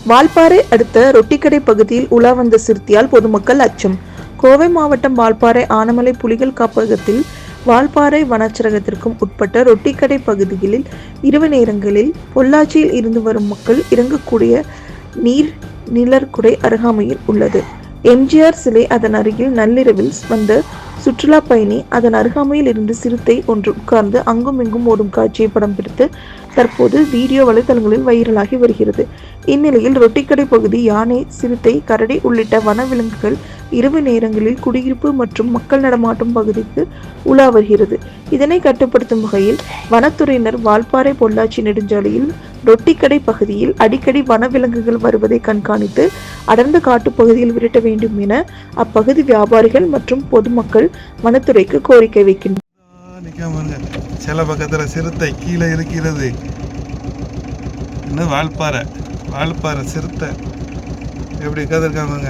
வால்பாறை அடுத்த ரொட்டிக்கடை பகுதியில் உலா வந்த சிறுத்தையால் பொதுமக்கள் அச்சம். கோவை மாவட்டம் வால்பாறை ஆனமலை புலிகள் காப்பகத்தில் வால்பாறை வனச்சரகத்திற்கும் உட்பட்ட ரொட்டிக்கடை பகுதிகளில் இரவு நேரங்களில் பொள்ளாச்சியில் இருந்து வரும் மக்கள் இறங்கக்கூடிய நீர் நிழற்குடை அருகாமையில் உள்ளது. எம்ஜிஆர் சிலை அதன் அருகில் நள்ளிரவில் வந்த சுற்றுலா பயணி அதன் அருகாமையில் இருந்து சிறுத்தை ஒன்று உட்கார்ந்து அங்கும் இங்கும் ஓடும் காட்சியை படம் பிடித்து தற்போது வீடியோ வலைதளங்களில் வைரலாகி வருகிறது. இந்நிலையில் ரொட்டிக்கடை பகுதி யானை, சிறுத்தை, கரடி உள்ளிட்ட வனவிலங்குகள் இரவு நேரங்களில் குடியிருப்பு மற்றும் மக்கள் நடமாட்டும் பகுதிக்கு உலா வருகிறது. இதனை கட்டுப்படுத்தும் வகையில் வனத்துறையினர் வால்பாறை பொள்ளாச்சி நெடுஞ்சாலையில் ரொட்டிக்கடை பகுதியில் அடிக்கடி வனவிலங்குகள் வருவதை கண்காணித்து அடர்ந்த காட்டுப்பகுதியில் விரட்ட வேண்டும் என அப்பகுதி வியாபாரிகள் மற்றும் பொதுமக்கள் வனத்துறைக்கு கோரிக்கை வைக்கின்றனர். சில பக்கத்துல சிறுத்தை கீழே இருக்கிறது. இன்னும் வால்பாறை சிறுத்தை எப்படி கதிர்காமங்க.